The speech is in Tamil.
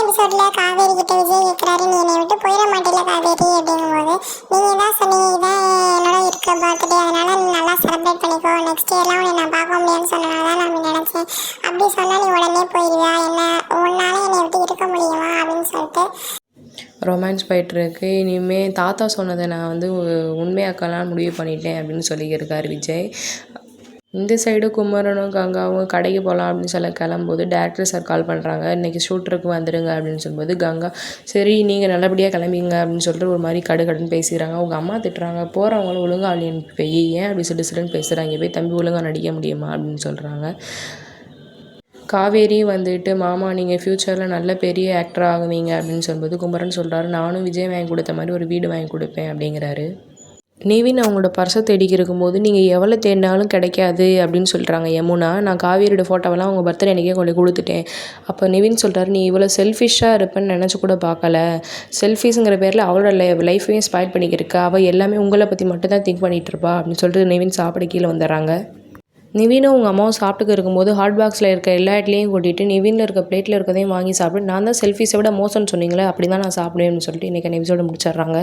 எபிசோட்ல காவேரி கிட்ட விஜய் கேட்குறாரு, நீ என்னை விட்டு போயிட மாட்டேல காவேரி அப்படிங்கும்போது, நீங்கள் தான் சொன்னீங்க இதான் என்னோட இருக்க பர்த்டே, அதனால நீ நல்லா செலிப்ரேட் பண்ணிக்கோ, நெக்ஸ்ட் இயர்லாம் உன்னை நான் பார்க்க முடியும்னு சொன்னனால தான் நான் நினச்சேன், அப்படி சொன்னால் நீ உடனே போயிடுவியா, என்ன உன்னால என்னை விட்டு இருக்க முடியுமா அப்படின்னு சொல்லிட்டு ரொமான்ஸ் போயிட்டுருக்கு. இனிமேல் தாத்தா சொன்னதை நான் வந்து உண்மையாக்கலாம் முடிவு பண்ணிட்டேன் அப்படின்னு சொல்லியிருக்காரு விஜய். இந்த சைடு குமரனும் கங்காவும் கடைக்கு போகலாம் அப்படின்னு சொல்ல கிளம்பும்போது டேரக்டர் சார் கால் பண்ணுறாங்க, இன்றைக்கி ஷூட்டருக்கு வந்துடுங்க அப்படின்னு சொல்லும்போது கங்கா சரி நீங்கள் நல்லபடியாக கிளம்பிங்க அப்படின்னு சொல்லிட்டு ஒரு மாதிரி கடுன்னு பேசிக்கிறாங்க. அவங்க அம்மா திட்டுறாங்க, போகிறவங்களும் ஒழுங்காக ஆளியன் போய் ஏன் அப்படி சிடுன்னு பேசுகிறாங்க, போய் தம்பி ஒழுங்காக நடிக்க முடியுமா அப்படின்னு சொல்கிறாங்க. காவேரி வந்துட்டு மாமா நீங்கள் ஃப்யூச்சரில் நல்ல பெரிய ஆக்டர் ஆகுவீங்க அப்படின்னு சொல்லும்போது குமரன் சொல்கிறாரு, நானும் விஜய் வாங்கி கொடுத்த மாதிரி ஒரு வீடு வாங்கி கொடுப்பேன் அப்படிங்கிறாரு. நிவின் அவங்களோட பர்ஸை தேடிக்கி இருக்கும்போது நீங்கள் எவ்வளோ தேடினாலும் கிடைக்காது அப்படின்னு சொல்கிறாங்க யமுனா. நான் காவேரியோட ஃபோட்டோவெல்லாம் அவங்க பர்த்டே அன்றைக்கே கொண்டு கொடுத்துட்டேன். அப்போ நிவின் சொல்கிறாரு, நீ இவ்வளோ செல்ஃபிஷாக இருப்பேன்னு நினச்சி கூட பார்க்கல, செல்ஃபிஸுங்கிற பேரில் அவளோட லைஃபையும் ஸ்பாயில் பண்ணிக்கிருக்கா, அவள் எல்லாமே உங்களை பற்றி மட்டும் தான் திங்க் பண்ணிகிட்டு இருப்பா அப்படின்னு சொல்லிட்டு நிவின் சாப்பிட கீழே வந்துடுறாங்க. நிவினும் உங்கள் அம்மாவும் சாப்பிட்டுக்க இருக்கும்போது ஹாட் பாக்ஸில் இருக்க எல்லா இடத்துலையும் கொட்டிட்டு நிவினில் இருக்க பிளேட்டில் இருக்கதையும் வாங்கி சாப்பிட்டு நான் தான் செல்ஃபிஸை விட மோசம்னு சொன்னீங்களே அப்படி தான் நான் சாப்பிடுவேன்னு சொல்லிட்டு இன்றைக்கி எபிசோட முடிச்சிடுறாங்க.